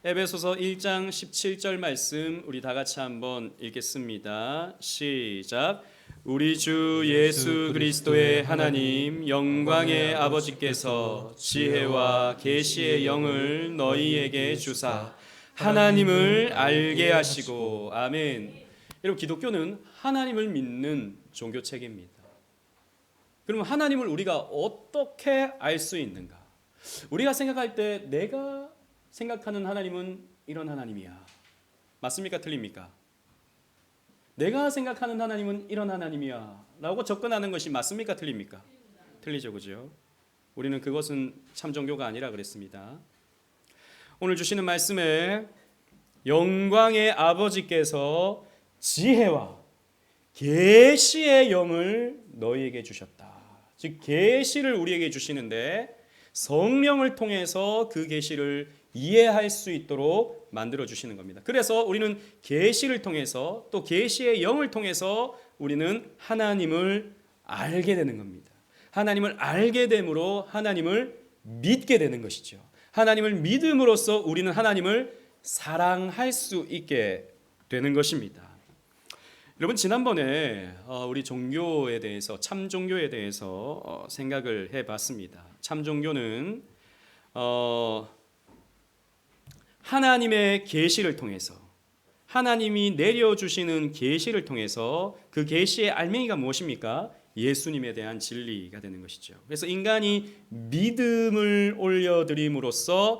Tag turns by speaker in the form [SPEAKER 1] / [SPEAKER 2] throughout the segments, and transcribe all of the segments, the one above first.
[SPEAKER 1] 에베소서 1장 17절 말씀 우리 다 같이 한번 읽겠습니다. 시작. 우리 주 예수 그리스도의 하나님 영광의 아버지께서 지혜와 계시의 영을 너희에게 주사 하나님을 알게 하시고. 아멘. 여러분, 기독교는 하나님을 믿는 종교 체계입니다. 그러면 하나님을 우리가 어떻게 알 수 있는가? 우리가 생각할 때 내가 생각하는 하나님은 이런 하나님이야. 맞습니까? 틀립니까? 내가 생각하는 하나님은 이런 하나님이야 라고 접근하는 것이 맞습니까? 틀립니까? 틀리죠, 그죠? 우리는 그것은 참 종교가 아니라 그랬습니다. 오늘 주시는 말씀에 영광의 아버지께서 지혜와 계시의 영을 너희에게 주셨다. 즉 계시를 우리에게 주시는데 성령을 통해서 그 계시를 이해할 수 있도록 만들어 주시는 겁니다. 그래서 우리는 계시를 통해서 또 계시의 영을 통해서 우리는 하나님을 알게 되는 겁니다. 하나님을 알게 됨으로 하나님을 믿게 되는 것이죠. 하나님을 믿음으로써 우리는 하나님을 사랑할 수 있게 되는 것입니다. 여러분, 지난번에 우리 종교에 대해서, 참 종교에 대해서 생각을 해봤습니다. 참 종교는 하나님의 계시를 통해서, 하나님이 내려주시는 계시를 통해서 그 계시의 알맹이가 무엇입니까? 예수님에 대한 진리가 되는 것이죠. 그래서 인간이 믿음을 올려드림으로써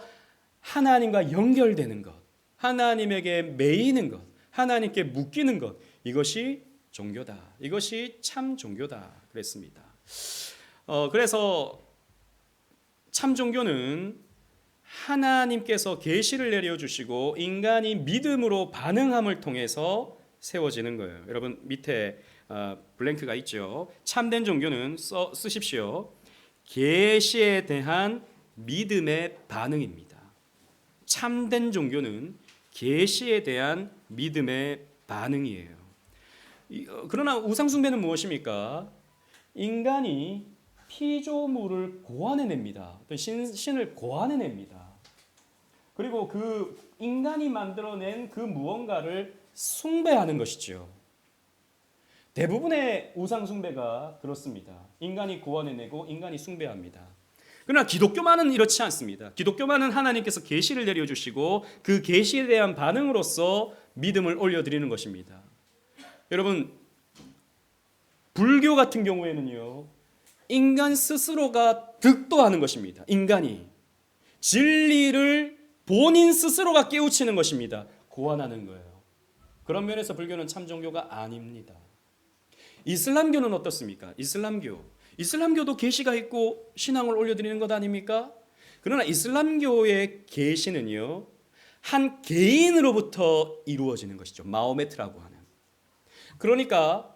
[SPEAKER 1] 하나님과 연결되는 것, 하나님에게 매이는 것, 하나님께 묶이는 것, 이것이 종교다. 이것이 참 종교다. 그랬습니다. 그래서 참 종교는 하나님께서 계시를 내려주시고 인간이 믿음으로 반응함을 통해서 세워지는 거예요. 여러분, 밑에 블랭크가 있죠. 참된 종교는 쓰십시오. 계시에 대한 믿음의 반응입니다. 참된 종교는 계시에 대한 믿음의 반응이에요. 그러나 우상숭배는 무엇입니까? 인간이 피조물을 고안해냅니다. 신을 고안해냅니다. 그리고 그 인간이 만들어낸 그 무언가를 숭배하는 것이죠. 대부분의 우상숭배가 그렇습니다. 인간이 고안해내고 인간이 숭배합니다. 그러나 기독교만은 이렇지 않습니다. 기독교만은 하나님께서 계시를 내려주시고 그 계시에 대한 반응으로서 믿음을 올려드리는 것입니다. 여러분, 불교 같은 경우에는요, 인간 스스로가 득도하는 것입니다. 인간이 진리를 본인 스스로가 깨우치는 것입니다. 고안하는 거예요. 그런 면에서 불교는 참 종교가 아닙니다. 이슬람교는 어떻습니까? 이슬람교도 계시가 있고 신앙을 올려드리는 것 아닙니까? 그러나 이슬람교의 계시는요, 한 개인으로부터 이루어지는 것이죠. 마호메트라고 하는. 그러니까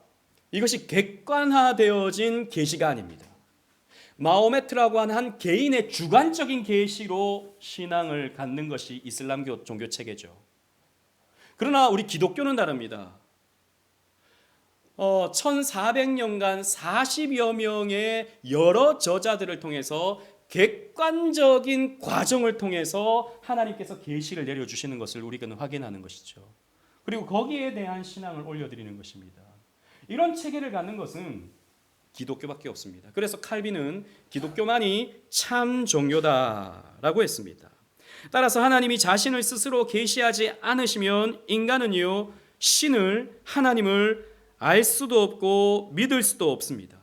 [SPEAKER 1] 이것이 객관화되어진 계시가 아닙니다. 마호메트라고 하는 한 개인의 주관적인 계시로 신앙을 갖는 것이 이슬람교 종교 체계죠. 그러나 우리 기독교는 다릅니다. 1400년간 40여 명의 여러 저자들을 통해서 객관적인 과정을 통해서 하나님께서 계시를 내려주시는 것을 우리가 확인하는 것이죠. 그리고 거기에 대한 신앙을 올려드리는 것입니다. 이런 체계를 갖는 것은 기독교밖에 없습니다. 그래서 칼빈은 기독교만이 참 종교다라고 했습니다. 따라서 하나님이 자신을 스스로 계시하지 않으시면 인간은요, 신을, 하나님을 알 수도 없고 믿을 수도 없습니다.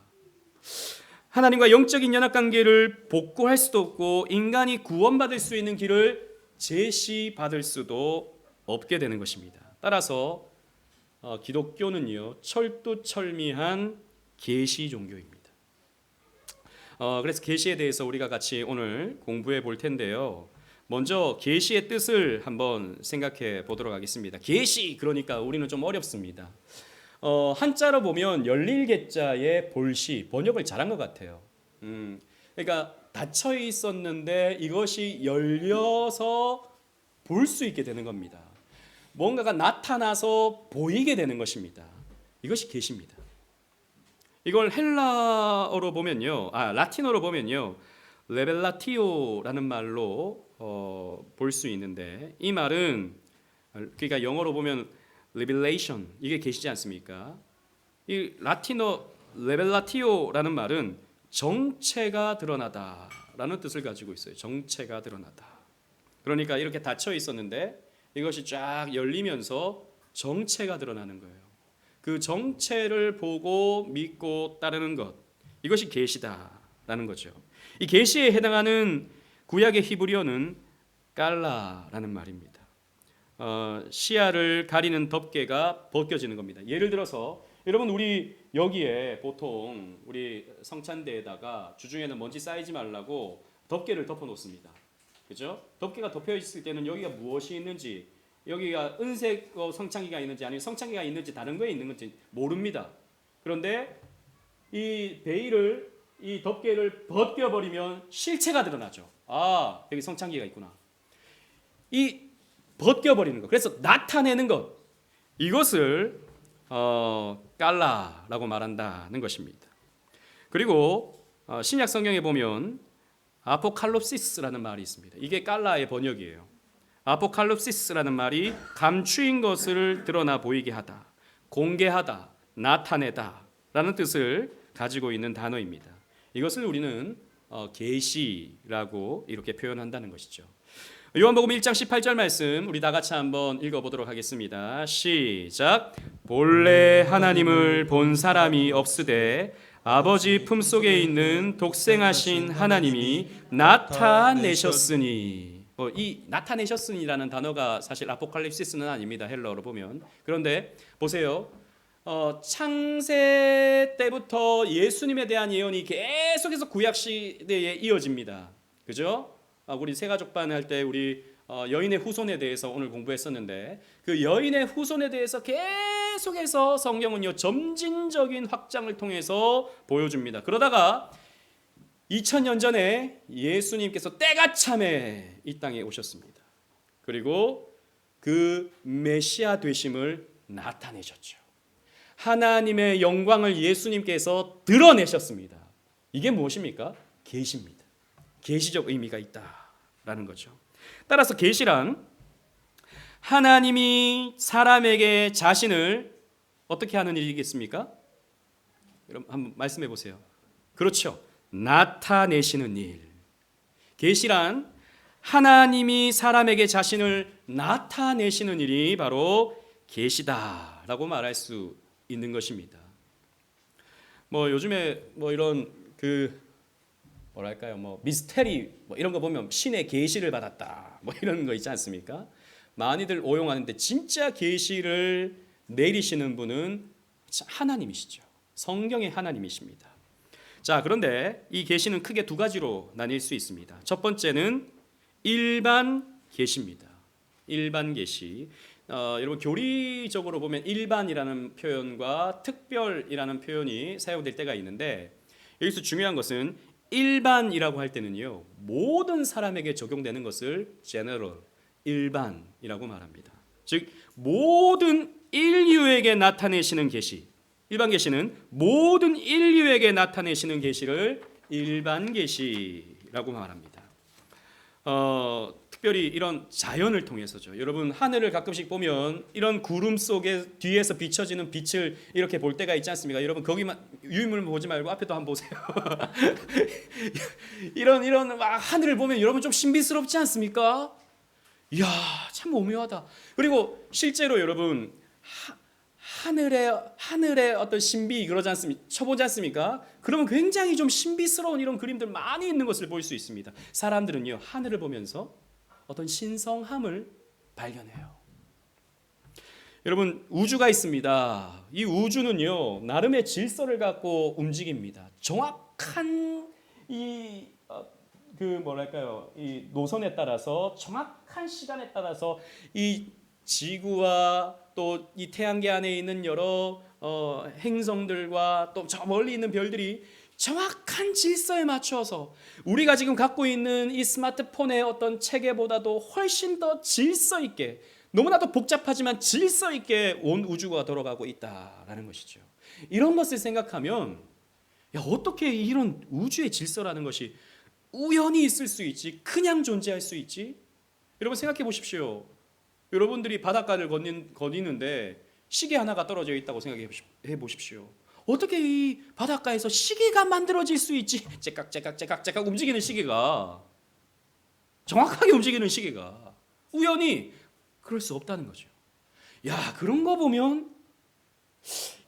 [SPEAKER 1] 하나님과 영적인 연합관계를 복구할 수도 없고 인간이 구원받을 수 있는 길을 제시받을 수도 없게 되는 것입니다. 따라서 기독교는요, 철두철미한 계시 종교입니다. 그래서 계시에 대해서 우리가 같이 오늘 공부해 볼 텐데요. 먼저 계시의 뜻을 한번 생각해 보도록 하겠습니다. 계시, 그러니까 우리는 좀 어렵습니다. 한자로 보면 열릴개자의 볼시, 번역을 잘한 것 같아요. 그러니까 닫혀 있었는데 이것이 열려서 볼 수 있게 되는 겁니다. 뭔가가 나타나서 보이게 되는 것입니다. 이것이 계시입니다. 이걸 헬라어로 보면요, 라틴어로 보면요, 레벨라티오라는 말로 볼 수 있는데, 이 말은 그러니까 영어로 보면 revelation, 이게 계시지 않습니까? 이 라틴어 레벨라티오라는 말은 정체가 드러나다라는 뜻을 가지고 있어요. 정체가 드러나다. 그러니까 이렇게 닫혀 있었는데 이것이 쫙 열리면서 정체가 드러나는 거예요. 그 정체를 보고 믿고 따르는 것, 이것이 계시다라는 거죠. 이 계시에 해당하는 구약의 히브리어는 깔라라는 말입니다. 시야를 가리는 덮개가 벗겨지는 겁니다. 예를 들어서 여러분, 우리 여기에 보통 우리 성찬대에다가 주중에는 먼지 쌓이지 말라고 덮개를 덮어 놓습니다. 그죠? 덮개가 덮여 있을 때는 여기가 무엇이 있는지, 여기가 은색 성창기가 있는지 아니면 성창기가 있는지 다른 거에 있는 건지 모릅니다. 그런데 이 베일을, 이 덮개를 벗겨버리면 실체가 드러나죠. 아, 여기 성창기가 있구나. 이 벗겨버리는 것, 그래서 나타내는 것, 이것을 깔라라고 말한다는 것입니다. 그리고 신약 성경에 보면 아포칼립시스라는 말이 있습니다. 이게 깔라의 번역이에요. 아포칼립시스라는 말이 감추인 것을 드러나 보이게 하다, 공개하다, 나타내다 라는 뜻을 가지고 있는 단어입니다. 이것을 우리는 계시라고 이렇게 표현한다는 것이죠. 요한복음 1장 18절 말씀 우리 다 같이 한번 읽어보도록 하겠습니다. 시작. 본래 하나님을 본 사람이 없으되 아버지 품속에 있는 독생하신 하나님이 나타내셨으니. 이 나타내셨으니라는 단어가 사실 아포칼립시스는 아닙니다. 헬러어로 보면. 그런데 보세요. 창세 때부터 예수님에 대한 예언이 계속해서 구약 시대에 이어집니다. 그죠? 우리 새가족반 할 때 우리 여인의 후손에 대해서 오늘 공부했었는데, 그 여인의 후손에 대해서 계속해서 성경은요 점진적인 확장을 통해서 보여줍니다. 그러다가 2000년 전에 예수님께서 때가 참에 이 땅에 오셨습니다. 그리고 그 메시아 되심을 나타내셨죠. 하나님의 영광을 예수님께서 드러내셨습니다. 이게 무엇입니까? 계시입니다. 계시적 의미가 있다라는 거죠. 따라서 계시란 하나님이 사람에게 자신을 어떻게 하는 일이겠습니까? 여러분 한번 말씀해 보세요. 그렇죠. 나타내시는 일. 계시란 하나님이 사람에게 자신을 나타내시는 일이 바로 계시다라고 말할 수 있는 것입니다. 요즘에 이런 뭐랄까요, 미스테리 이런 거 보면 신의 계시를 받았다 이런 거 있지 않습니까? 많이들 오용하는데 진짜 계시를 내리시는 분은 하나님이시죠. 성경의 하나님이십니다. 자, 그런데 이 계시는 크게 두 가지로 나뉠 수 있습니다. 첫 번째는 일반 계시입니다. 일반 계시. 여러분 교리적으로 보면 일반이라는 표현과 특별이라는 표현이 사용될 때가 있는데, 여기서 중요한 것은 일반이라고 할 때는요 모든 사람에게 적용되는 것을 general, 일반이라고 말합니다. 즉 모든 인류에게 나타내시는 계시, 일반 계시는 모든 인류에게 나타내시는 계시를 일반 계시라고 말합니다. 특별히 이런 자연을 통해서죠. 여러분 하늘을 가끔씩 보면 이런 구름 속에 뒤에서 비춰지는 빛을 이렇게 볼 때가 있지 않습니까? 여러분 거기만 유인물 보지 말고 앞에도 한번 보세요. 이런 하늘을 보면 여러분 좀 신비스럽지 않습니까? 이야, 참 오묘하다. 그리고 실제로 여러분 하늘의 어떤 신비 그러지 않습니까? 쳐보지 않습니까? 그러면 굉장히 좀 신비스러운 이런 그림들 많이 있는 것을 볼 수 있습니다. 사람들은요 하늘을 보면서 어떤 신성함을 발견해요. 여러분 우주가 있습니다. 이 우주는요 나름의 질서를 갖고 움직입니다. 정확한 이 노선에 따라서, 정확한 시간에 따라서 이 지구와 또 이 태양계 안에 있는 여러 행성들과 또 저 멀리 있는 별들이 정확한 질서에 맞춰서 우리가 지금 갖고 있는 이 스마트폰의 어떤 체계보다도 훨씬 더 질서 있게, 너무나도 복잡하지만 질서 있게 온 우주가 돌아가고 있다라는 것이죠. 이런 것을 생각하면 어떻게 이런 우주의 질서라는 것이 우연히 있을 수 있지, 그냥 존재할 수 있지? 여러분 생각해 보십시오. 여러분들이 바닷가를 거니는데 시계 하나가 떨어져 있다고 생각해 보십시오. 어떻게 이 바닷가에서 시계가 만들어질 수 있지? 째깍째깍 움직이는 시계가, 정확하게 움직이는 시계가 우연히, 그럴 수 없다는 거죠. 야, 그런 거 보면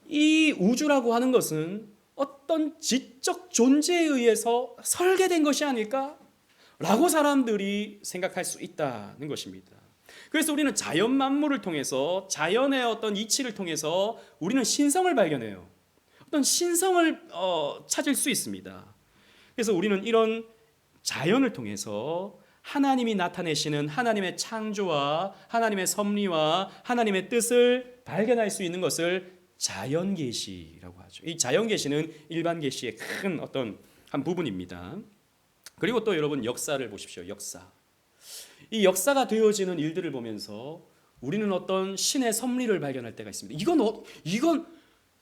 [SPEAKER 1] 이 우주라고 하는 것은 어떤 지적 존재에 의해서 설계된 것이 아닐까? 라고 사람들이 생각할 수 있다는 것입니다. 그래서 우리는 자연 만물을 통해서, 자연의 어떤 이치를 통해서 우리는 신성을 발견해요. 어떤 신성을 찾을 수 있습니다. 그래서 우리는 이런 자연을 통해서 하나님이 나타내시는 하나님의 창조와 하나님의 섭리와 하나님의 뜻을 발견할 수 있는 것을 자연 계시라고 하죠. 이 자연 계시는 일반 계시의 큰 어떤 한 부분입니다. 그리고 또 여러분 역사를 보십시오. 역사. 이 역사가 되어지는 일들을 보면서 우리는 어떤 신의 섭리를 발견할 때가 있습니다. 이건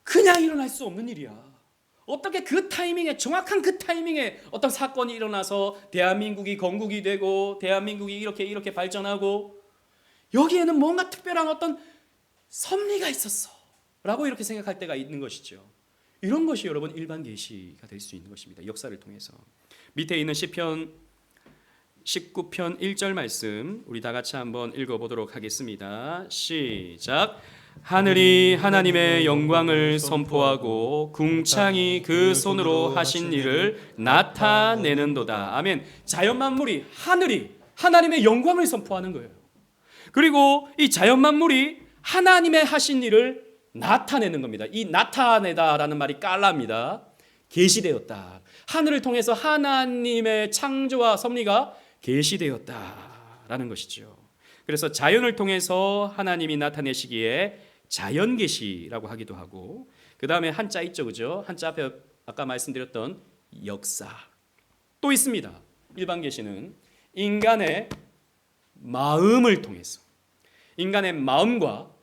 [SPEAKER 1] 그냥 일어날 수 없는 일이야. 어떻게 그 타이밍에, 정확한 그 타이밍에 어떤 사건이 일어나서 대한민국이 건국이 되고 대한민국이 이렇게 발전하고, 여기에는 뭔가 특별한 어떤 섭리가 있었어 라고 이렇게 생각할 때가 있는 것이죠. 이런 것이 여러분 일반 계시가 될 수 있는 것입니다. 역사를 통해서. 밑에 있는 시편 19편 1절 말씀 우리 다 같이 한번 읽어보도록 하겠습니다. 시작. 하늘이 하나님의 영광을 선포하고 궁창이 그 손으로 하신 일을 나타내는도다. 아멘. 자연 만물이, 하늘이 하나님의 영광을 선포하는 거예요. 그리고 이 자연 만물이 하나님의 하신 일을 나타내는 겁니다. 이 나타내다라는 말이 깔라입니다. 계시되었다. 하늘을 통해서 하나님의 창조와 섭리가 계시되었다라는 것이죠. 그래서 자연을 통해서 하나님이 나타내시기에 자연 계시라고 하기도 하고, 그 다음에 한자 있죠, 그죠? 한자 앞에 아까 말씀드렸던 역사 또 있습니다. 일반 계시는 인간의 마음을 통해서, 인간의 마음과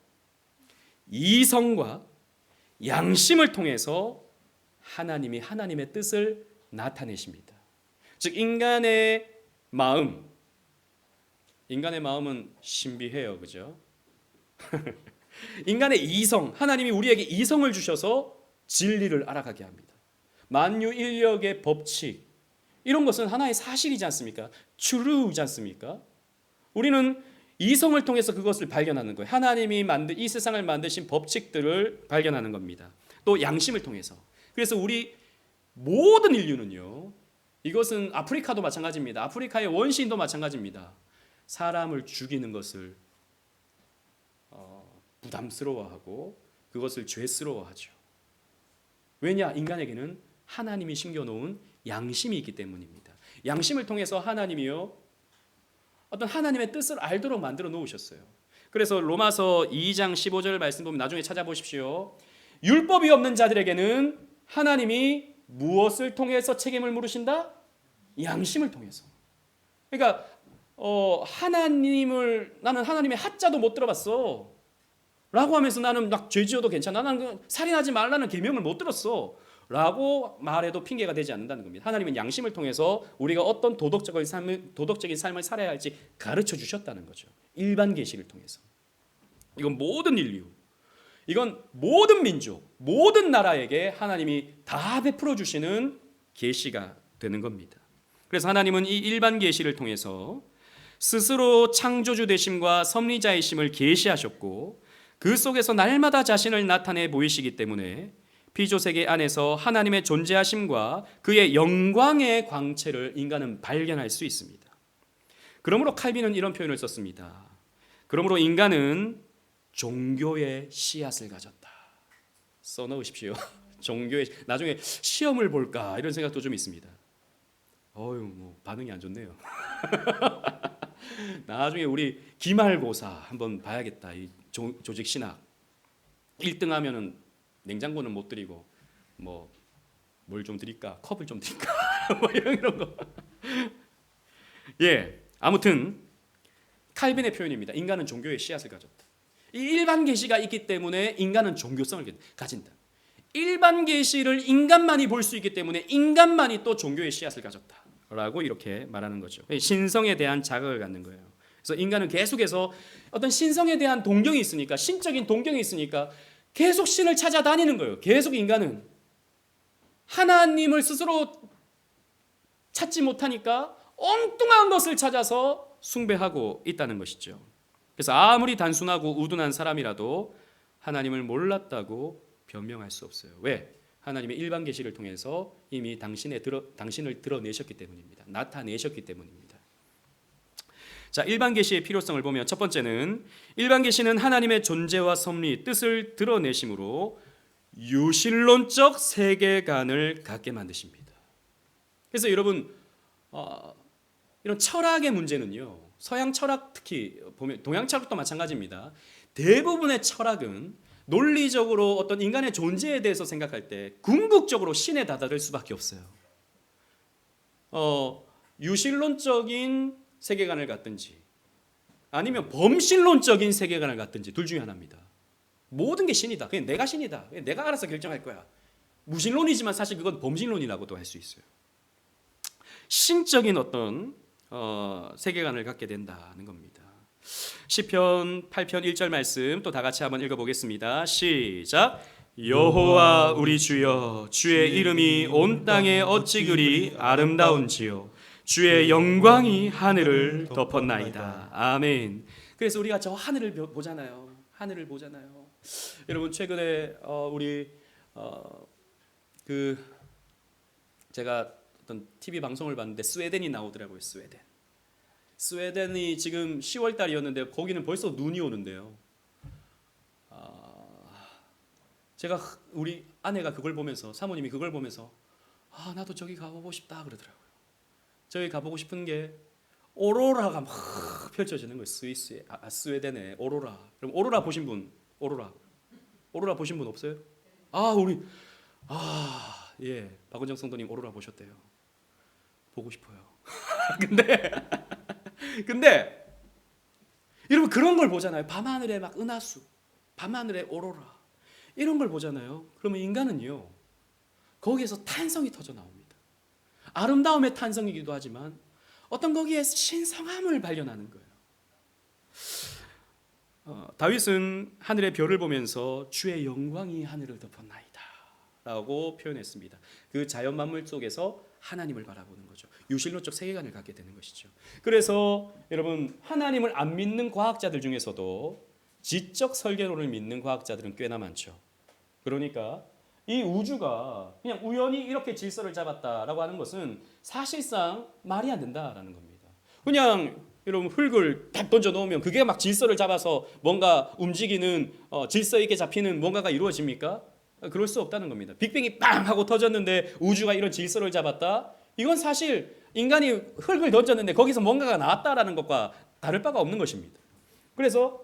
[SPEAKER 1] 이성과 양심을 통해서 하나님이 하나님의 뜻을 나타내십니다. 즉 인간의 마음, 인간의 마음은 신비해요, 그죠? 인간의 이성, 하나님이 우리에게 이성을 주셔서 진리를 알아가게 합니다. 만유인력의 법칙, 이런 것은 하나의 사실이지 않습니까? true이지 않습니까? 우리는 이성을 통해서 그것을 발견하는 거예요. 하나님이 이 세상을 만드신 법칙들을 발견하는 겁니다. 또 양심을 통해서. 그래서 우리 모든 인류는요, 이것은 아프리카도 마찬가지입니다. 아프리카의 원시인도 마찬가지입니다. 사람을 죽이는 것을 부담스러워하고 그것을 죄스러워하죠. 왜냐? 인간에게는 하나님이 심겨놓은 양심이 있기 때문입니다. 양심을 통해서 하나님이요, 어떤 하나님의 뜻을 알도록 만들어 놓으셨어요. 그래서 로마서 2장 15절 말씀 보면 나중에 찾아보십시오. 율법이 없는 자들에게는 하나님이 무엇을 통해서 책임을 물으신다? 양심을 통해서. 그러니까 나는 하나님의 하자도 못 들어봤어 라고 하면서 나는 막 죄지어도 괜찮아, 나는 살인하지 말라는 계명을 못 들었어 라고 말해도 핑계가 되지 않는다는 겁니다. 하나님은 양심을 통해서 우리가 어떤 도덕적인 삶을 살아야 할지 가르쳐 주셨다는 거죠. 일반 계시를 통해서. 이건 모든 인류, 이건 모든 민족, 모든 나라에게 하나님이 다 베풀어 주시는 계시가 되는 겁니다. 그래서 하나님은 이 일반 계시를 통해서 스스로 창조주 되심과 섭리자이심을 계시하셨고, 그 속에서 날마다 자신을 나타내 보이시기 때문에 피조세계 안에서 하나님의 존재하심과 그의 영광의 광채를 인간은 발견할 수 있습니다. 그러므로 칼빈은 이런 표현을 썼습니다. 그러므로 인간은 종교의 씨앗을 가졌다. 써넣으십시오. 종교의, 나중에 시험을 볼까 이런 생각도 좀 있습니다. 반응이 안 좋네요. 나중에 우리 기말고사 한번 봐야겠다. 이 조직 신학 1등 하면은 냉장고는 못 드리고 뭘 좀 드릴까? 컵을 좀 드릴까? 이런 거. 예, 아무튼 칼빈의 표현입니다. 인간은 종교의 씨앗을 가졌다. 이 일반 계시가 있기 때문에 인간은 종교성을 가진다. 일반 계시를 인간만이 볼 수 있기 때문에 인간만이 또 종교의 씨앗을 가졌다. 라고 이렇게 말하는 거죠. 신성에 대한 자각을 갖는 거예요. 그래서 인간은 계속해서 어떤 신성에 대한 동경이 있으니까, 신적인 동경이 있으니까 계속 신을 찾아다니는 거예요. 계속 인간은 하나님을 스스로 찾지 못하니까 엉뚱한 것을 찾아서 숭배하고 있다는 것이죠. 그래서 아무리 단순하고 우둔한 사람이라도 하나님을 몰랐다고 변명할 수 없어요. 왜? 하나님의 일반 계시를 통해서 이미 당신을 드러내셨기 때문입니다. 나타내셨기 때문입니다. 자, 일반 계시의 필요성을 보면 첫 번째는 일반 계시는 하나님의 존재와 섭리, 뜻을 드러내심으로 유실론적 세계관을 갖게 만드십니다. 그래서 여러분 이런 철학의 문제는요, 서양 철학 특히 보면 동양 철학도 마찬가지입니다. 대부분의 철학은 논리적으로 어떤 인간의 존재에 대해서 생각할 때 궁극적으로 신에 다다를 수밖에 없어요. 유실론적인 세계관을 갖든지 아니면 범신론적인 세계관을 갖든지 둘 중에 하나입니다. 모든 게 신이다. 그냥 내가 신이다. 그냥 내가 알아서 결정할 거야. 무신론이지만 사실 그건 범신론이라고도 할 수 있어요. 신적인 어떤 세계관을 갖게 된다는 겁니다. 시편 8편 1절 말씀 또 다 같이 한번 읽어보겠습니다. 시작. 여호와 우리 주여, 주의 이름이 온 땅에 어찌 그리 아름다운지요. 주의 영광이 하늘을 덮었나이다. 아멘. 그래서 우리가 저 하늘을 보잖아요. 하늘을 보잖아요. 여러분 최근에 우리 제가 어떤 TV 방송을 봤는데 스웨덴이 나오더라고요. 스웨덴이 지금 10월 달이었는데 거기는 벌써 눈이 오는데요. 제가 우리 아내가 그걸 보면서, 사모님이 그걸 보면서 나도 저기 가보고 싶다 그러더라고요. 저기 가보고 싶은 게 오로라가 막 펼쳐지는 거예요. 스웨덴의 오로라. 그럼 오로라 보신 분? 오로라 보신 분 없어요? 예, 박은정 성도님 오로라 보셨대요. 보고 싶어요. 근데 여러분 그런 걸 보잖아요. 밤하늘에 막 은하수, 밤하늘에 오로라 이런 걸 보잖아요. 그러면 인간은요 거기에서 탄성이 터져 나옵니다. 아름다움의 탄성이기도 하지만 어떤 거기에 신성함을 발견하는 거예요. 다윗은 하늘의 별을 보면서 주의 영광이 하늘을 덮었나이다 라고 표현했습니다. 그 자연 만물 속에서 하나님을 바라보는 거죠. 유실론적 세계관을 갖게 되는 것이죠. 그래서 여러분 하나님을 안 믿는 과학자들 중에서도 지적 설계론을 믿는 과학자들은 꽤나 많죠. 그러니까 이 우주가 그냥 우연히 이렇게 질서를 잡았다라고 하는 것은 사실상 말이 안 된다라는 겁니다. 그냥 여러분 흙을 딱 던져 놓으면 그게 막 질서를 잡아서 뭔가 움직이는 질서 있게 잡히는 뭔가가 이루어집니까? 그럴 수 없다는 겁니다. 빅뱅이 빵 하고 터졌는데 우주가 이런 질서를 잡았다? 이건 사실 인간이 흙을 던졌는데 거기서 뭔가가 나왔다라는 것과 다를 바가 없는 것입니다. 그래서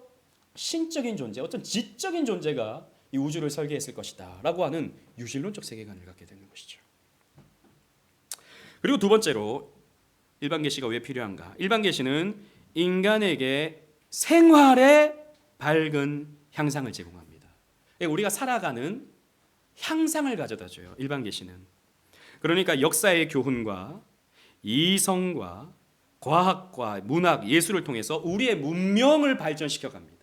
[SPEAKER 1] 신적인 존재, 어떤 지적인 존재가 이 우주를 설계했을 것이다 라고 하는 유실론적 세계관을 갖게 되는 것이죠. 그리고 두 번째로 일반 계시가 왜 필요한가? 일반 계시는 인간에게 생활의 밝은 향상을 제공합니다. 우리가 살아가는 향상을 가져다 줘요. 일반 계시는. 그러니까 역사의 교훈과 이성과 과학과 문학, 예술을 통해서 우리의 문명을 발전시켜 갑니다.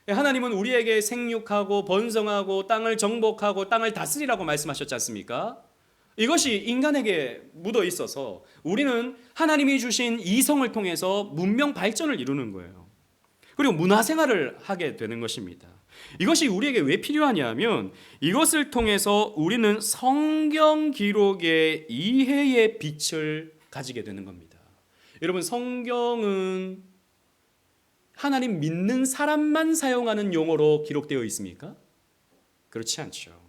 [SPEAKER 1] 하나님은 우리에게 생육하고 번성하고 땅을 정복하고 땅을 다스리라고 말씀하셨지 않습니까? 이것이 인간에게 묻어 있어서 우리는 하나님이 주신 이성을 통해서 문명 발전을 이루는 거예요. 그리고 문화생활을 하게 되는 것입니다. 이것이 우리에게 왜 필요하냐면 이것을 통해서 우리는 성경 기록의 이해의 빛을 가지게 되는 겁니다. 여러분 성경은 하나님 믿는 사람만 사용하는 용어로 기록되어 있습니까? 그렇지 않죠.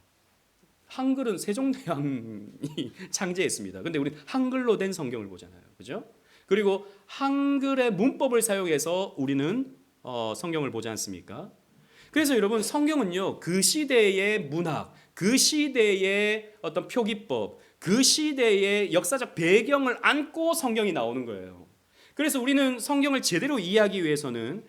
[SPEAKER 1] 한글은 세종대왕이 창제했습니다. 근데 우리 한글로 된 성경을 보잖아요. 그죠? 그리고 한글의 문법을 사용해서 우리는 성경을 보지 않습니까? 그래서 여러분 성경은요 그 시대의 문학, 그 시대의 어떤 표기법, 그 시대의 역사적 배경을 안고 성경이 나오는 거예요. 그래서 우리는 성경을 제대로 이해하기 위해서는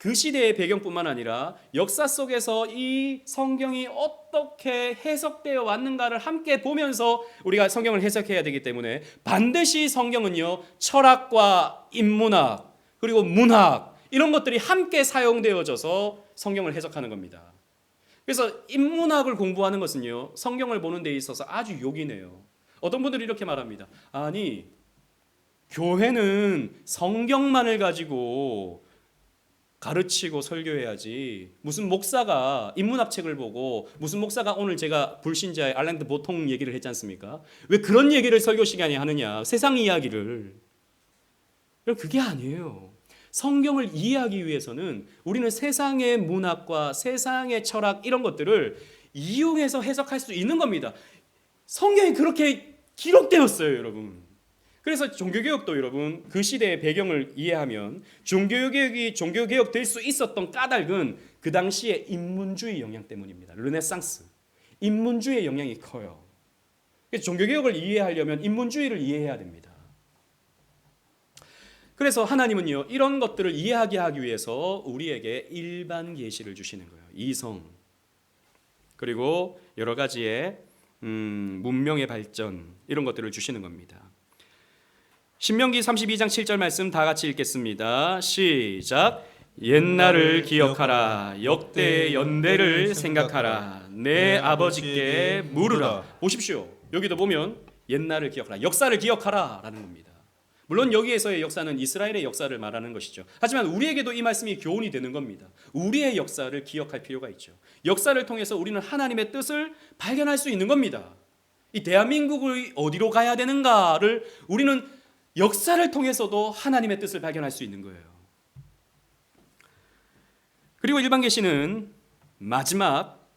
[SPEAKER 1] 그 시대의 배경뿐만 아니라 역사 속에서 이 성경이 어떻게 해석되어 왔는가를 함께 보면서 우리가 성경을 해석해야 되기 때문에 반드시 성경은요, 철학과 인문학 그리고 문학 이런 것들이 함께 사용되어져서 성경을 해석하는 겁니다. 그래서 인문학을 공부하는 것은요, 성경을 보는 데 있어서 아주 요긴해요. 어떤 분들이 이렇게 말합니다. 아니, 교회는 성경만을 가지고 가르치고 설교해야지, 무슨 목사가 인문학 책을 보고, 무슨 목사가 오늘 제가 불신자의 알랭드 보통 얘기를 했지 않습니까? 왜 그런 얘기를 설교 시간에 하느냐, 세상 이야기를. 그게 아니에요. 성경을 이해하기 위해서는 우리는 세상의 문학과 세상의 철학 이런 것들을 이용해서 해석할 수 있는 겁니다. 성경이 그렇게 기록되었어요, 여러분. 그래서 종교개혁도 여러분, 그 시대의 배경을 이해하면 종교개혁이 종교개혁 될 수 있었던 까닭은 그 당시의 인문주의 영향 때문입니다. 르네상스, 인문주의의 영향이 커요. 그래서 종교개혁을 이해하려면 인문주의를 이해해야 됩니다. 그래서 하나님은요, 이런 것들을 이해하게 하기 위해서 우리에게 일반 계시를 주시는 거예요. 이성, 그리고 여러 가지의 문명의 발전, 이런 것들을 주시는 겁니다. 신명기 32장 7절 말씀 다 같이 읽겠습니다. 시작. 옛날을 기억하라. 역대의 연대를 생각하라. 내 아버지께 물으라. 보십시오. 여기도 보면 옛날을 기억하라. 역사를 기억하라 라는 겁니다. 물론 여기에서의 역사는 이스라엘의 역사를 말하는 것이죠. 하지만 우리에게도 이 말씀이 교훈이 되는 겁니다. 우리의 역사를 기억할 필요가 있죠. 역사를 통해서 우리는 하나님의 뜻을 발견할 수 있는 겁니다. 이 대한민국이 어디로 가야 되는가를 우리는 역사를 통해서도 하나님의 뜻을 발견할 수 있는 거예요. 그리고 일반 계시는 마지막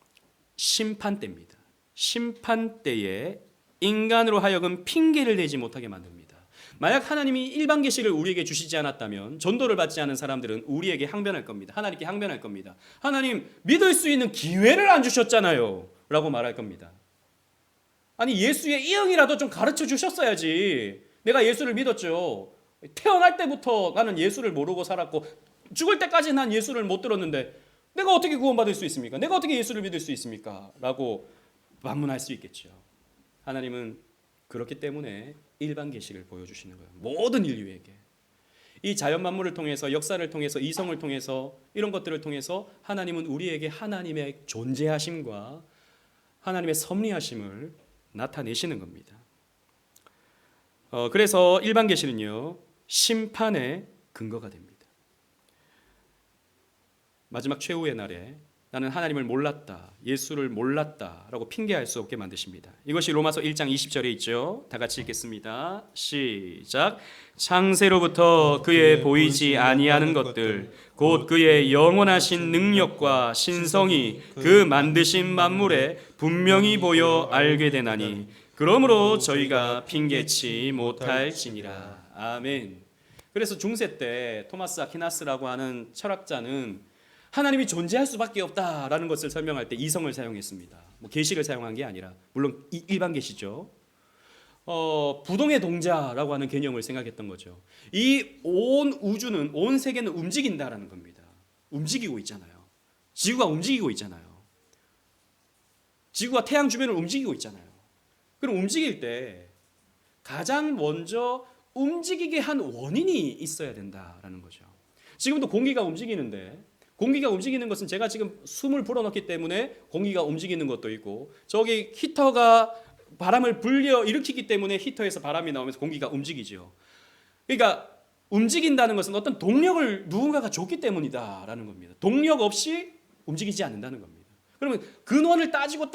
[SPEAKER 1] 심판 때입니다. 심판 때에 인간으로 하여금 핑계를 대지 못하게 만듭니다. 만약 하나님이 일반 계시를 우리에게 주시지 않았다면 전도를 받지 않은 사람들은 우리에게 항변할 겁니다. 하나님께 항변할 겁니다. 하나님, 믿을 수 있는 기회를 안 주셨잖아요 라고 말할 겁니다. 아니, 예수의 이응이라도 좀 가르쳐 주셨어야지. 내가 예수를 믿었죠. 태어날 때부터 나는 예수를 모르고 살았고 죽을 때까지 난 예수를 못 들었는데 내가 어떻게 구원받을 수 있습니까? 내가 어떻게 예수를 믿을 수 있습니까? 라고 반문할 수 있겠죠. 하나님은 그렇기 때문에 일반 계시를 보여주시는 거예요. 모든 인류에게. 이 자연 만물을 통해서, 역사를 통해서, 이성을 통해서, 이런 것들을 통해서 하나님은 우리에게 하나님의 존재하심과 하나님의 섭리하심을 나타내시는 겁니다. 그래서 일반 계시는요, 심판의 근거가 됩니다. 마지막 최후의 날에 나는 하나님을 몰랐다, 예수를 몰랐다 라고 핑계할 수 없게 만드십니다. 이것이 로마서 1장 20절에 있죠. 다 같이 읽겠습니다. 시작. 창세로부터 그의 보이지 아니하는 것들 곧 그의 영원하신 능력과 신성이 그 만드신 만물에 분명히 보여 알게 되나니 그러므로 저희가 핑계치 못할지니라. 아멘. 그래서 중세 때 토마스 아퀴나스라고 하는 철학자는 하나님이 존재할 수밖에 없다라는 것을 설명할 때 이성을 사용했습니다. 계시를 사용한 게 아니라, 물론 일반 계시죠. 부동의 동자라고 하는 개념을 생각했던 거죠. 이 온 우주는, 온 세계는 움직인다라는 겁니다. 움직이고 있잖아요. 지구가 움직이고 있잖아요. 지구가 태양 주변을 움직이고 있잖아요. 그럼 움직일 때 가장 먼저 움직이게 한 원인이 있어야 된다라는 거죠. 지금도 공기가 움직이는데, 공기가 움직이는 것은 제가 지금 숨을 불어넣기 때문에 공기가 움직이는 것도 있고, 저기 히터가 바람을 불러일으키기 때문에 히터에서 바람이 나오면서 공기가 움직이죠. 그러니까 움직인다는 것은 어떤 동력을 누군가가 줬기 때문이다라는 겁니다. 동력 없이 움직이지 않는다는 겁니다. 그러면 근원을 따지고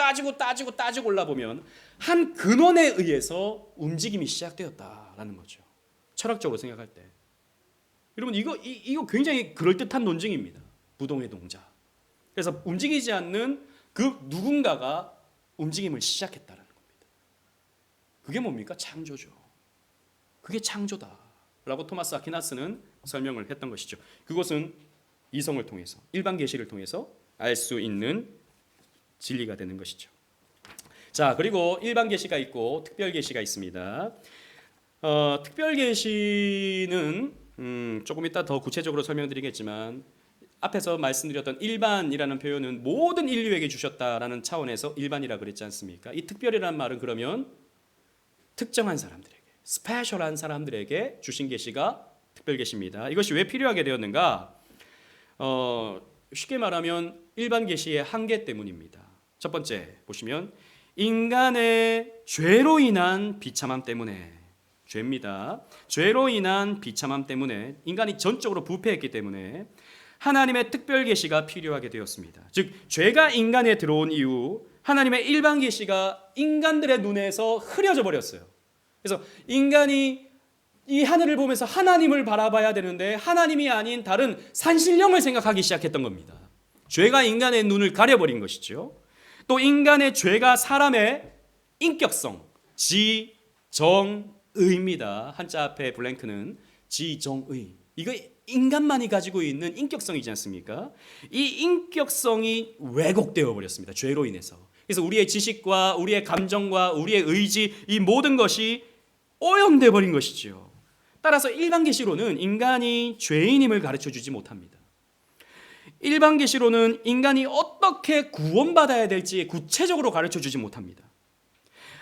[SPEAKER 1] 올라보면 한 근원에 의해서 움직임이 시작되었다라는 거죠. 철학적으로 생각할 때. 여러분, 이거 굉장히 그럴듯한 논증입니다. 부동의 동자. 그래서 움직이지 않는 그 누군가가 움직임을 시작했다라는 겁니다. 그게 뭡니까? 창조죠. 그게 창조다라고 토마스 아퀴나스는 설명을 했던 것이죠. 그것은 이성을 통해서, 일반 계시를 통해서 알 수 있는 진리가 되는 것이죠. 자, 그리고 일반 계시가 있고 특별 계시가 있습니다. 특별 계시는 조금 이따 더 구체적으로 설명드리겠지만 앞에서 말씀드렸던 일반이라는 표현은 모든 인류에게 주셨다라는 차원에서 일반이라 그랬지 않습니까? 이 특별이라는 말은 그러면 특정한 사람들에게, 스페셜한 사람들에게 주신 계시가 특별 계시입니다. 이것이 왜 필요하게 되었는가? 쉽게 말하면 일반 계시의 한계 때문입니다. 첫 번째 보시면 인간의 죄로 인한 비참함 때문에, 죄입니다. 죄로 인한 비참함 때문에, 인간이 전적으로 부패했기 때문에 하나님의 특별 계시가 필요하게 되었습니다. 즉 죄가 인간에 들어온 이후 하나님의 일반 계시가 인간들의 눈에서 흐려져 버렸어요. 그래서 인간이 이 하늘을 보면서 하나님을 바라봐야 되는데 하나님이 아닌 다른 산신령을 생각하기 시작했던 겁니다. 죄가 인간의 눈을 가려버린 것이죠. 또 인간의 죄가 사람의 인격성, 지정의입니다. 한자 앞에 블랭크는 지정의. 이거 인간만이 가지고 있는 인격성이지 않습니까? 이 인격성이 왜곡되어 버렸습니다. 죄로 인해서. 그래서 우리의 지식과 우리의 감정과 우리의 의지, 이 모든 것이 오염되어 버린 것이죠. 따라서 일반 계시로는 인간이 죄인임을 가르쳐 주지 못합니다. 일반 계시로는 인간이 어떻게 구원받아야 될지 구체적으로 가르쳐 주지 못합니다.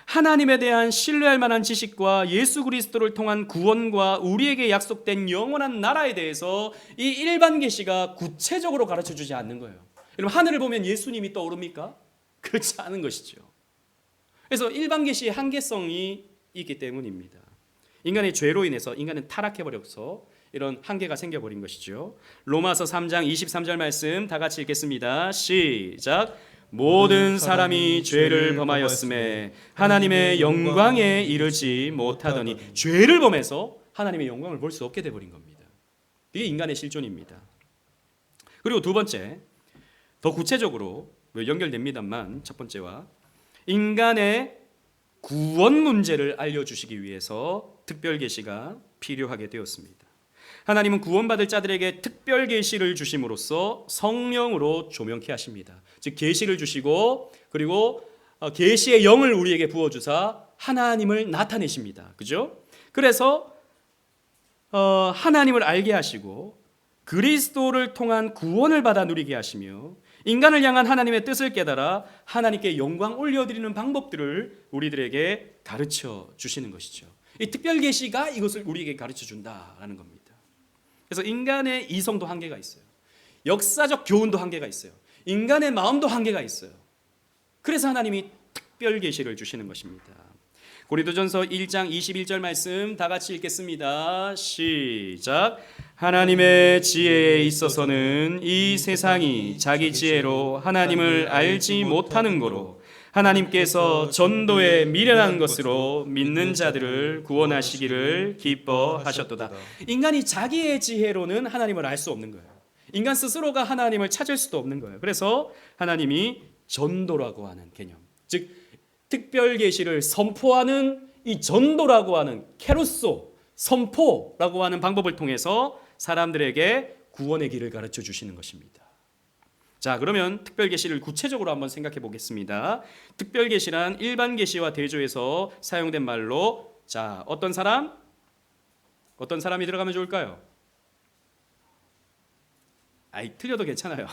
[SPEAKER 1] 하나님에 대한 신뢰할 만한 지식과 예수 그리스도를 통한 구원과 우리에게 약속된 영원한 나라에 대해서 이 일반 계시가 구체적으로 가르쳐 주지 않는 거예요. 여러분, 하늘을 보면 예수님이 떠오릅니까? 그렇지 않은 것이죠. 그래서 일반 계시의 한계성이 있기 때문입니다. 인간의 죄로 인해서 인간은 타락해버려서 이런 한계가 생겨버린 것이죠. 로마서 3장 23절 말씀 다 같이 읽겠습니다. 시작. 모든 사람이 죄를 범하였음에 하나님의 영광에 이르지 못하더니, 죄를 범해서 하나님의 영광을 볼 수 없게 되어버린 겁니다. 이게 인간의 실존입니다. 그리고 두 번째, 더 구체적으로 연결됩니다만 첫 번째와 인간의 구원 문제를 알려주시기 위해서 특별 계시가 필요하게 되었습니다. 하나님은 구원받을 자들에게 특별 계시를 주심으로써 성령으로 조명케 하십니다. 즉 계시를 주시고 그리고 계시의 영을 우리에게 부어주사 하나님을 나타내십니다. 그죠? 그래서 하나님을 알게 하시고 그리스도를 통한 구원을 받아 누리게 하시며 인간을 향한 하나님의 뜻을 깨달아 하나님께 영광 올려드리는 방법들을 우리들에게 가르쳐 주시는 것이죠. 이 특별 계시가 이것을 우리에게 가르쳐 준다라는 겁니다. 그래서 인간의 이성도 한계가 있어요. 역사적 교훈도 한계가 있어요. 인간의 마음도 한계가 있어요. 그래서 하나님이 특별 계시를 주시는 것입니다. 고린도전서 1장 21절 말씀 다 같이 읽겠습니다. 시작. 하나님의 지혜에 있어서는 이 세상이 자기 지혜로 하나님을 알지 못하는 거로 하나님께서 전도에 미련한 것으로 믿는 자들을 구원하시기를 기뻐하셨도다. 인간이 자기의 지혜로는 하나님을 알 수 없는 거예요. 인간 스스로가 하나님을 찾을 수도 없는 거예요. 그래서 하나님이 전도라고 하는 개념, 즉 특별 계시를 선포하는 이 전도라고 하는 케루소, 선포라고 하는 방법을 통해서 사람들에게 구원의 길을 가르쳐 주시는 것입니다. 자, 그러면 특별 계시를 구체적으로 한번 생각해 보겠습니다. 특별 계시란 일반 계시와 대조해서 사용된 말로, 자, 어떤 사람이 들어가면 좋을까요? 틀려도 괜찮아요.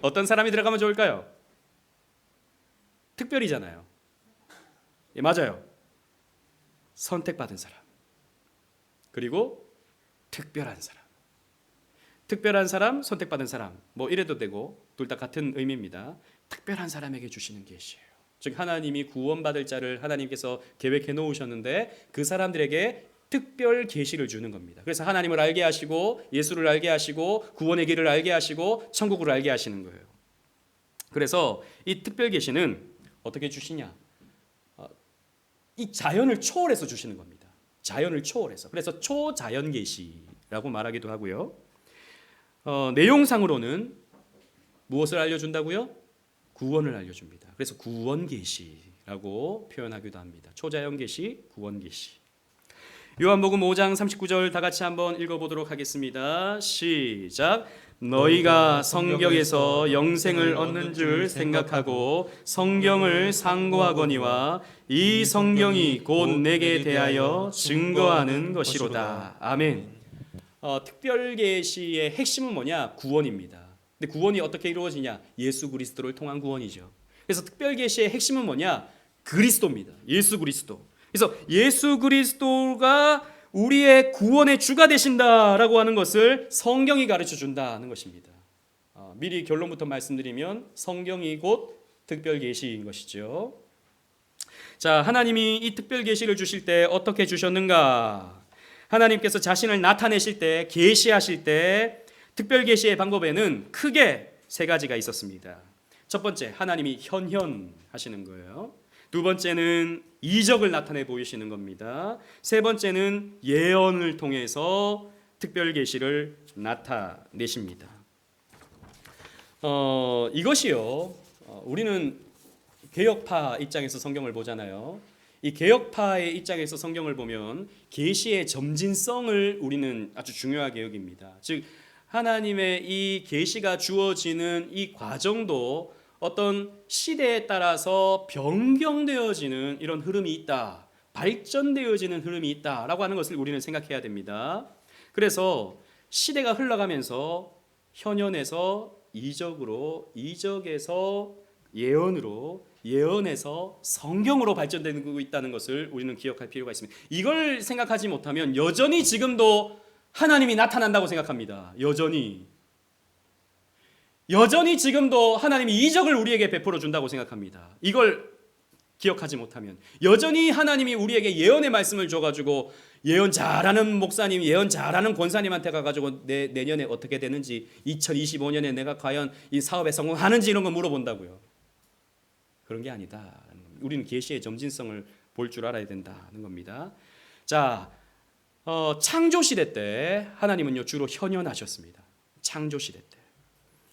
[SPEAKER 1] 어떤 사람이 들어가면 좋을까요? 특별이잖아요. 예, 맞아요. 선택받은 사람. 그리고 특별한 사람. 특별한 사람, 선택받은 사람. 뭐 이래도 되고 둘 다 같은 의미입니다. 특별한 사람에게 주시는 계시예요. 즉 하나님이 구원받을 자를 하나님께서 계획해 놓으셨는데 그 사람들에게 특별 계시를 주는 겁니다. 그래서 하나님을 알게 하시고 예수를 알게 하시고 구원의 길을 알게 하시고 천국을 알게 하시는 거예요. 그래서 이 특별 계시는 어떻게 주시냐? 이 자연을 초월해서 주시는 겁니다. 자연을 초월해서. 그래서 초자연 계시라고 말하기도 하고요. 내용상으로는 무엇을 알려준다고요? 구원을 알려줍니다. 그래서 구원 계시라고 표현하기도 합니다. 초자연 계시, 구원 계시. 요한복음 5장 39절 다 같이 한번 읽어보도록 하겠습니다. 시작. 너희가 성경에서 영생을 얻는 줄 생각하고 성경을 상고하거니와 이 성경이 곧 내게 대하여 증거하는 것이로다. 아멘. 특별 계시의 핵심은 뭐냐? 구원입니다. 근데 구원이 어떻게 이루어지냐? 예수 그리스도를 통한 구원이죠. 그래서 특별 계시의 핵심은 뭐냐? 그리스도입니다. 예수 그리스도. 그래서 예수 그리스도가 우리의 구원의 주가 되신다라고 하는 것을 성경이 가르쳐 준다는 것입니다. 미리 결론부터 말씀드리면 성경이 곧 특별 계시인 것이죠. 자, 하나님이 이 특별 계시를 주실 때 어떻게 주셨는가? 하나님께서 자신을 나타내실 때, 계시하실 때 특별 계시의 방법에는 크게 세 가지가 있었습니다. 첫 번째, 하나님이 현현하시는 거예요. 두 번째는 이적을 나타내 보이시는 겁니다. 세 번째는 예언을 통해서 특별 계시를 나타내십니다. 이것이요. 우리는 개혁파 입장에서 성경을 보잖아요. 이 개혁파의 입장에서 성경을 보면 계시의 점진성을 우리는 아주 중요하게 여깁니다. 즉 하나님의 이 계시가 주어지는 이 과정도 어떤 시대에 따라서 변경되어지는 이런 흐름이 있다, 발전되어지는 흐름이 있다라고 하는 것을 우리는 생각해야 됩니다. 그래서 시대가 흘러가면서 현현에서 이적으로, 이적에서 예언으로, 예언에서 성경으로 발전되고 있다는 것을 우리는 기억할 필요가 있습니다. 이걸 생각하지 못하면 여전히 지금도 하나님이 나타난다고 생각합니다. 여전히 지금도 하나님이 이적을 우리에게 베풀어 준다고 생각합니다. 이걸 기억하지 못하면 여전히 하나님이 우리에게 예언의 말씀을 줘가지고 예언 잘하는 목사님, 예언 잘하는 권사님한테 가가지고 내년에 어떻게 되는지, 2025년에 내가 과연 이 사업에 성공하는지 이런 거 물어본다고요. 그런 게 아니다. 우리는 계시의 점진성을 볼 줄 알아야 된다는 겁니다. 자, 창조 시대 때 하나님은요 주로 현현하셨습니다. 창조 시대 때.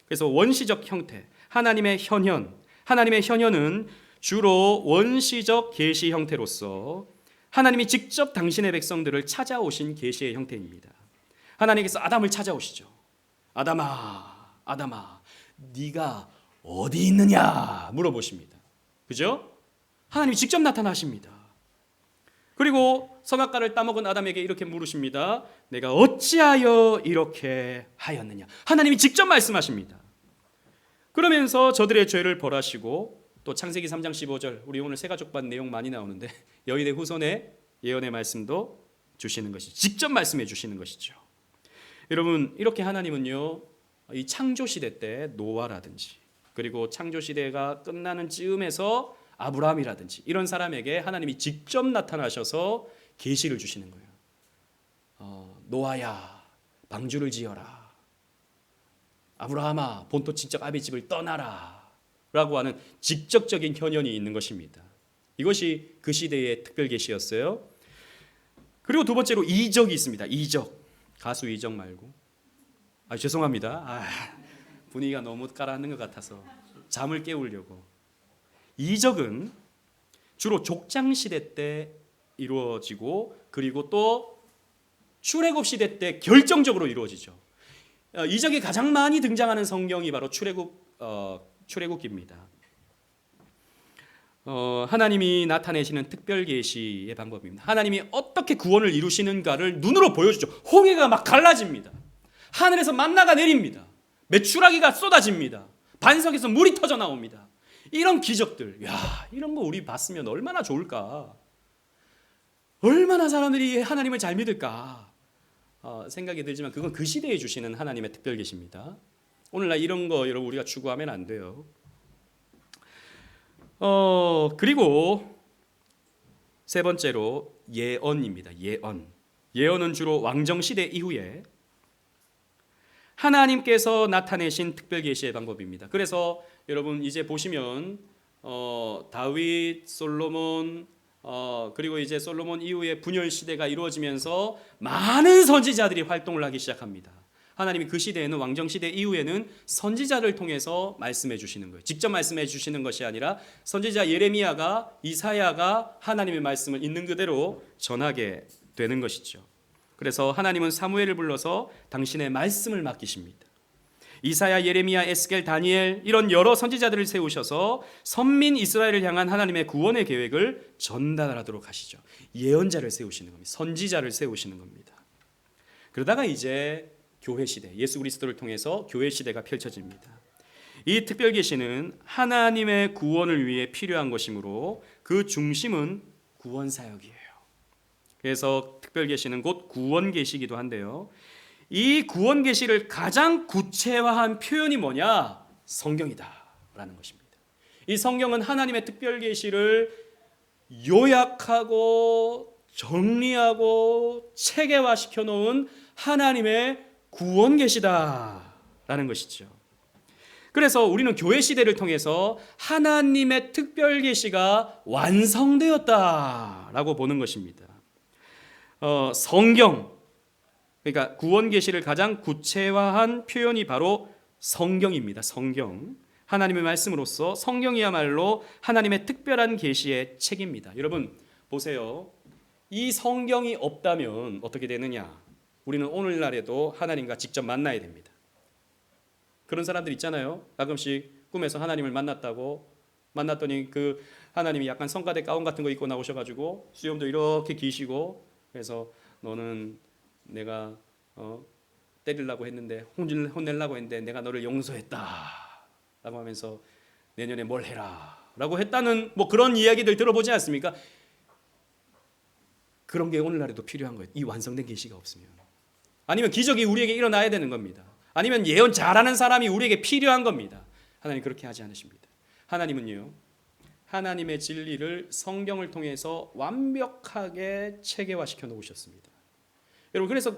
[SPEAKER 1] 그래서 원시적 형태, 하나님의 현현은 주로 원시적 계시 형태로서 하나님이 직접 당신의 백성들을 찾아오신 계시의 형태입니다. 하나님께서 아담을 찾아오시죠. 아담아, 네가 어디 있느냐 물어보십니다. 그죠? 하나님이 직접 나타나십니다. 그리고 선악과를 따먹은 아담에게 이렇게 물으십니다. 내가 어찌하여 이렇게 하였느냐? 하나님이 직접 말씀하십니다. 그러면서 저들의 죄를 벌하시고 또 창세기 3장 15절, 우리 오늘 새가족반 내용 많이 나오는데 여인의 후손의 예언의 말씀도 주시는 것이죠. 직접 말씀해 주시는 것이죠. 여러분, 이렇게 하나님은요 이 창조 시대 때 노아라든지, 그리고 창조 시대가 끝나는 즈음에서 아브라함이라든지 이런 사람에게 하나님이 직접 나타나셔서 계시를 주시는 거예요. 노아야, 방주를 지어라. 아브라함아, 본토 친척 아비 집을 떠나라 라고 하는 직접적인 현현이 있는 것입니다. 이것이 그 시대의 특별 계시였어요. 그리고 두 번째로 이적이 있습니다. 이적, 가수 이적 말고. 죄송합니다. 분위기가 너무 깔아앉는 것 같아서 잠을 깨우려고. 이적은 주로 족장 시대 때 이루어지고, 그리고 또 출애굽 시대 때 결정적으로 이루어지죠. 이적이 가장 많이 등장하는 성경이 바로 출애굽기입니다. 하나님이 나타내시는 특별 계시의 방법입니다. 하나님이 어떻게 구원을 이루시는가를 눈으로 보여주죠. 홍해가 막 갈라집니다. 하늘에서 만나가 내립니다. 메추라기가 쏟아집니다. 반석에서 물이 터져 나옵니다. 이런 기적들, 이런 거 우리 봤으면 얼마나 좋을까? 얼마나 사람들이 하나님을 잘 믿을까? 생각이 들지만 그건 그 시대에 주시는 하나님의 특별 계시입니다. 오늘날 이런 거 여러분 우리가 추구하면 안 돼요. 그리고 세 번째로 예언입니다. 예언은 주로 왕정 시대 이후에 하나님께서 나타내신 특별 계시의 방법입니다. 그래서 여러분 이제 보시면 다윗, 솔로몬, 그리고 이제 솔로몬 이후에 분열 시대가 이루어지면서 많은 선지자들이 활동을 하기 시작합니다. 하나님이 그 시대에는, 왕정 시대 이후에는 선지자를 통해서 말씀해 주시는 거예요. 직접 말씀해 주시는 것이 아니라 선지자 예레미야가, 이사야가 하나님의 말씀을 있는 그대로 전하게 되는 것이죠. 그래서 하나님은 사무엘을 불러서 당신의 말씀을 맡기십니다. 이사야, 예레미야, 에스겔, 다니엘 이런 여러 선지자들을 세우셔서 선민 이스라엘을 향한 하나님의 구원의 계획을 전달하도록 하시죠. 예언자를 세우시는 겁니다. 선지자를 세우시는 겁니다. 그러다가 이제 교회 시대, 예수 그리스도를 통해서 교회 시대가 펼쳐집니다. 이 특별 계시는 하나님의 구원을 위해 필요한 것이므로 그 중심은 구원 사역이에요. 그래서 특별 계시는 곧 구원 계시기도 한데요. 이 구원 계시를 가장 구체화한 표현이 뭐냐? 성경이다라는 것입니다. 이 성경은 하나님의 특별 계시를 요약하고 정리하고 체계화시켜 놓은 하나님의 구원 계시다라는 것이죠. 그래서 우리는 교회 시대를 통해서 하나님의 특별 계시가 완성되었다라고 보는 것입니다. 성경, 그러니까 구원 계시를 가장 구체화한 표현이 바로 성경입니다. 성경. 하나님의 말씀으로서 성경이야말로 하나님의 특별한 계시의 책입니다. 여러분 보세요. 이 성경이 없다면 어떻게 되느냐? 우리는 오늘날에도 하나님과 직접 만나야 됩니다. 그런 사람들 있잖아요. 가끔씩 꿈에서 하나님을 만났더니 그 하나님이 약간 성가대 가운 같은 거 입고 나오셔가지고 수염도 이렇게 기시고, 그래서 너는 내가 때리려고 했는데 혼내려고 했는데 내가 너를 용서했다 라고 하면서 내년에 뭘 해라 라고 했다는 뭐 그런 이야기들 들어보지 않습니까? 그런 게 오늘날에도 필요한 거예요. 이 완성된 계시가 없으면. 아니면 기적이 우리에게 일어나야 되는 겁니다. 아니면 예언 잘하는 사람이 우리에게 필요한 겁니다. 하나님 그렇게 하지 않으십니다. 하나님은요, 하나님의 진리를 성경을 통해서 완벽하게 체계화시켜 놓으셨습니다. 여러분 그래서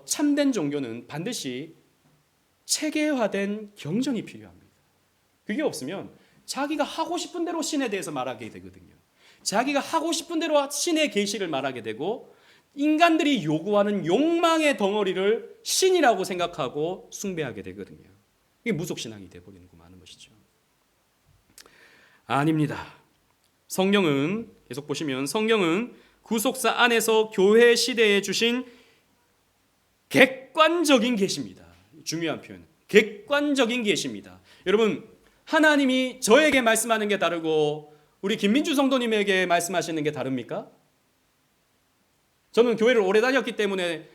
[SPEAKER 1] 참된 종교는 반드시 체계화된 경전이 필요합니다. 그게 없으면 자기가 하고 싶은 대로 신에 대해서 말하게 되거든요. 자기가 하고 싶은 대로 신의 계시를 말하게 되고, 인간들이 요구하는 욕망의 덩어리를 신이라고 생각하고 숭배하게 되거든요. 이게 무속신앙이 되어버리는 거 많은 것이죠. 아닙니다. 성경은, 계속 보시면 성경은 구속사 안에서 교회 시대에 주신 객관적인 계시입니다. 중요한 표현. 객관적인 계시입니다. 여러분, 하나님이 저에게 말씀하는 게 다르고 우리 김민주 성도님에게 말씀하시는 게 다릅니까? 저는 교회를 오래 다녔기 때문에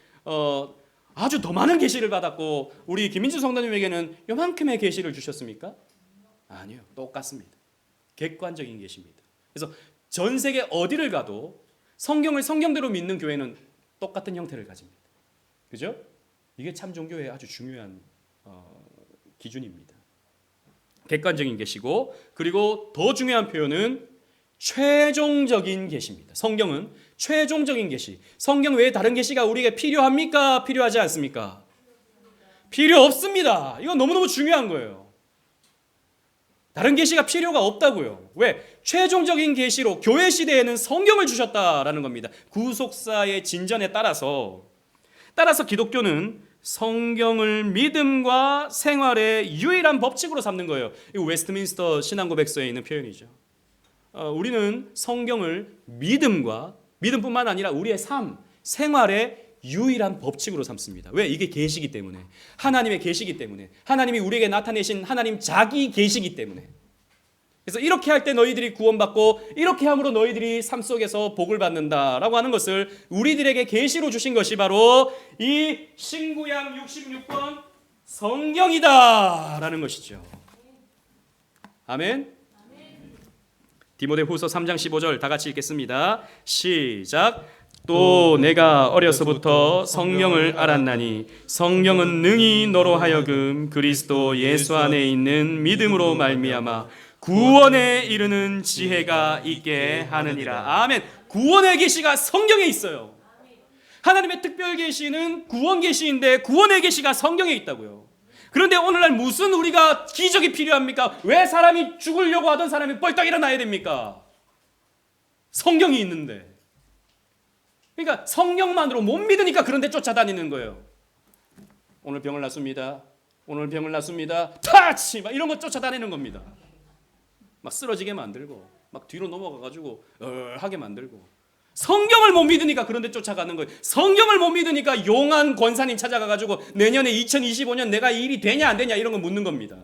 [SPEAKER 1] 아주 더 많은 계시를 받았고, 우리 김민주 성도님에게는 요만큼의 계시를 주셨습니까? 아니요, 똑같습니다. 객관적인 계시입니다. 그래서 전 세계 어디를 가도 성경을 성경대로 믿는 교회는 똑같은 형태를 가집니다. 그죠? 이게 참 종교의 아주 중요한 기준입니다. 객관적인 계시고, 그리고 더 중요한 표현은 최종적인 계시입니다. 성경은 최종적인 계시. 성경 외에 다른 계시가 우리에게 필요합니까? 필요하지 않습니까? 필요 없습니다. 이건 너무너무 중요한 거예요. 다른 계시가 필요가 없다고요. 왜? 최종적인 계시로 교회 시대에는 성경을 주셨다라는 겁니다. 구속사의 진전에 따라서 기독교는 성경을 믿음과 생활의 유일한 법칙으로 삼는 거예요. 이거 웨스트민스터 신앙고백서에 있는 표현이죠. 우리는 성경을 믿음뿐만 아니라 우리의 삶, 생활의 유일한 법칙으로 삼습니다. 왜? 이게 계시기 때문에. 하나님의 계시기 때문에. 하나님이 우리에게 나타내신 하나님 자기 계시기 때문에. 그래서 이렇게 할 때 너희들이 구원받고 이렇게 함으로 너희들이 삶 속에서 복을 받는다라고 하는 것을 우리들에게 계시로 주신 것이 바로 이 신구약 66권 성경이다라는 것이죠. 아멘. 디모데후서 3장 15절 다 같이 읽겠습니다. 시작. 또 내가 어려서부터 성경을 알았나니 성경은 능히 너로 하여금 그리스도 예수 안에 있는 믿음으로 말미암아 구원에 이르는 지혜가 있게 하느니라. 아멘. 구원의 계시가 성경에 있어요. 하나님의 특별 계시는 구원 계시인데 구원의 계시가 성경에 있다고요. 그런데 오늘날 무슨 우리가 기적이 필요합니까? 왜 사람이 죽으려고 하던 사람이 벌떡 일어나야 됩니까? 성경이 있는데. 그러니까 성경만으로 못 믿으니까 그런 데 쫓아다니는 거예요. 오늘 병을 놨습니다. 오늘 병을 놨습니다. 타치! 막 이런 거 쫓아다니는 겁니다. 막 쓰러지게 만들고 막 뒤로 넘어가가지고 하게 만들고. 성경을 못 믿으니까 그런 데 쫓아가는 거예요. 성경을 못 믿으니까 용한 권사님 찾아가가지고 내년에 2025년 내가 이 일이 되냐 안 되냐 이런 거 묻는 겁니다.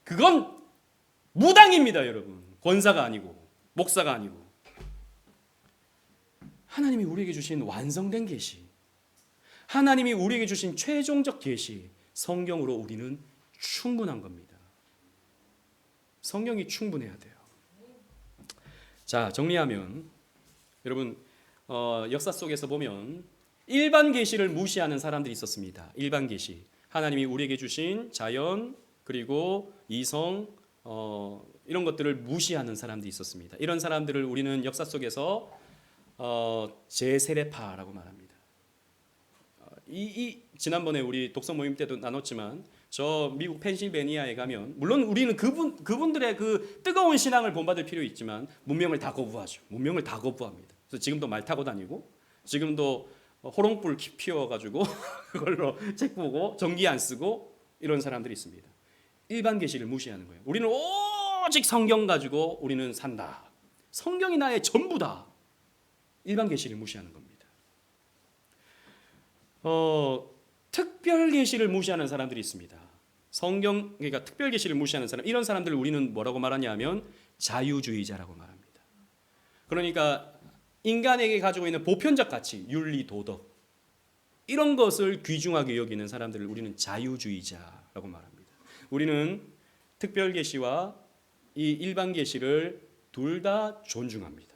[SPEAKER 1] 그건 무당입니다, 여러분. 권사가 아니고 목사가 아니고. 하나님이 우리에게 주신 완성된 계시, 하나님이 우리에게 주신 최종적 계시, 성경으로 우리는 충분한 겁니다. 성경이 충분해야 돼요. 자, 정리하면 여러분 역사 속에서 보면 일반 계시를 무시하는 사람들이 있었습니다. 일반 계시, 하나님이 우리에게 주신 자연 그리고 이성 이런 것들을 무시하는 사람들이 있었습니다. 이런 사람들을 우리는 역사 속에서 제세례파라고 말합니다. 지난번에 우리 독서 모임 때도 나눴지만 저 미국 펜실베니아에 가면 물론 우리는 그분들의 그 뜨거운 신앙을 본받을 필요 있지만 문명을 다 거부하죠. 문명을 다 거부합니다. 그래서 지금도 말 타고 다니고 지금도 호롱불 피워가지고 그걸로 책 보고 전기 안 쓰고 이런 사람들이 있습니다. 일반 계시를 무시하는 거예요. 우리는 오직 성경 가지고 우리는 산다. 성경이 나의 전부다. 일반 계시를 무시하는 겁니다. 특별 계시를 무시하는 사람들이 있습니다. 그러니까 특별 계시를 무시하는 사람, 이런 사람들을 우리는 뭐라고 말하냐면 자유주의자라고 말합니다. 그러니까 인간에게 가지고 있는 보편적 가치, 윤리, 도덕 이런 것을 귀중하게 여기는 사람들을 우리는 자유주의자라고 말합니다. 우리는 특별 계시와 이 일반 계시를 둘 다 존중합니다.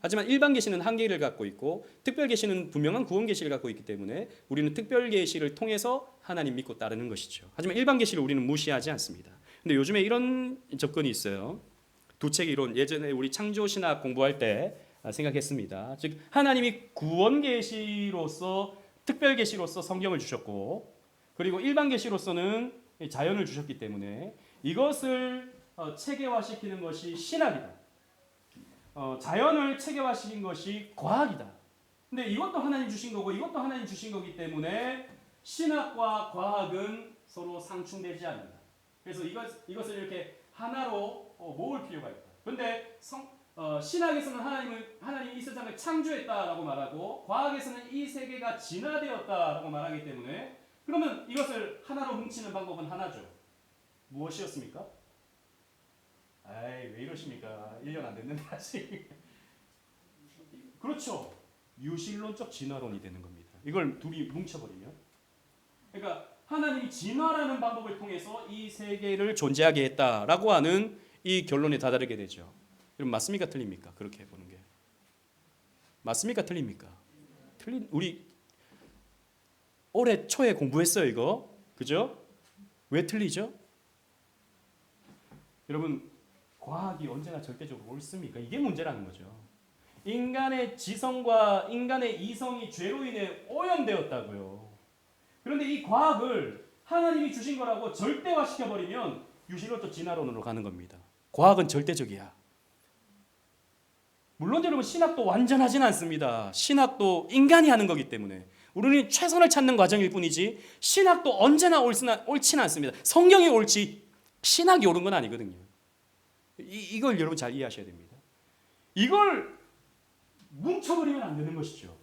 [SPEAKER 1] 하지만 일반 계시는 한계를 갖고 있고 특별 계시는 분명한 구원 계시를 갖고 있기 때문에 우리는 특별 계시를 통해서 하나님 믿고 따르는 것이죠. 하지만 일반 계시를 우리는 무시하지 않습니다. 근데 요즘에 이런 접근이 있어요. 두책 이론, 예전에 우리 창조 신학 공부할 때 생각했습니다. 즉 하나님이 구원 계시로서 특별 계시로서 성경을 주셨고 그리고 일반 계시로서는 자연을 주셨기 때문에 이것을 체계화시키는 것이 신학이다. 자연을 체계화시킨 것이 과학이다. 근데 이것도 하나님 주신 거고 이것도 하나님 주신 거기 때문에 신학과 과학은 서로 상충되지 않는다. 그래서 이것을 이렇게 하나로 모을 필요가 있다. 그런데 신학에서는 하나님이 이 세상을 창조했다라고 말하고 과학에서는 이 세계가 진화되었다라고 말하기 때문에 그러면 이것을 하나로 뭉치는 방법은 하나죠. 무엇이었습니까? 왜 이러십니까? 1년 안 됐는데 아직. 그렇죠. 유실론적 진화론이 되는 겁니다. 이걸 둘이 뭉쳐버리면. 그러니까 하나님이 진화라는 방법을 통해서 이 세계를 존재하게 했다라고 하는 이 결론에 다다르게 되죠. 여러분 맞습니까? 틀립니까? 그렇게 보는 게. 맞습니까? 틀립니까? 우리 올해 초에 공부했어요 이거. 그죠? 왜 틀리죠? 여러분 과학이 언제나 절대적으로 옳습니까? 이게 문제라는 거죠. 인간의 지성과 인간의 이성이 죄로 인해 오염되었다고요. 그런데 이 과학을 하나님이 주신 거라고 절대화시켜버리면 유실론적 진화론으로 가는 겁니다. 과학은 절대적이야. 물론 여러분 신학도 완전하진 않습니다. 신학도 인간이 하는 거기 때문에 우리는 최선을 찾는 과정일 뿐이지 신학도 언제나 옳지는 않습니다. 성경이 옳지 신학이 옳은 건 아니거든요. 이걸 여러분 잘 이해하셔야 됩니다. 이걸 뭉쳐버리면 안 되는 것이죠.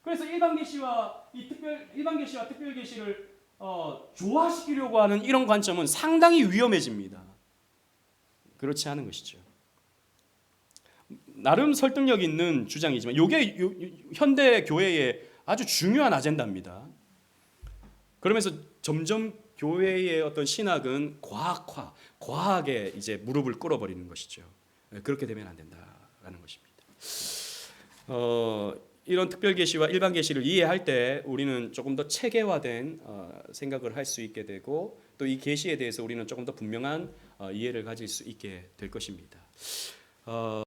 [SPEAKER 1] 그래서 일반 계시와 특별 계시를 조화시키려고 하는 이런 관점은 상당히 위험해집니다. 그렇지 않은 것이죠. 나름 설득력 있는 주장이지만 이게 현대 교회의 아주 중요한 아젠다입니다. 그러면서 점점 교회의 어떤 신학은 과학에 이제 무릎을 꿇어버리는 것이죠. 그렇게 되면 안 된다라는 것입니다. 이런 특별 계시와 일반 계시를 이해할 때 우리는 조금 더 체계화된 생각을 할 수 있게 되고 또 이 계시에 대해서 우리는 조금 더 분명한 이해를 가질 수 있게 될 것입니다.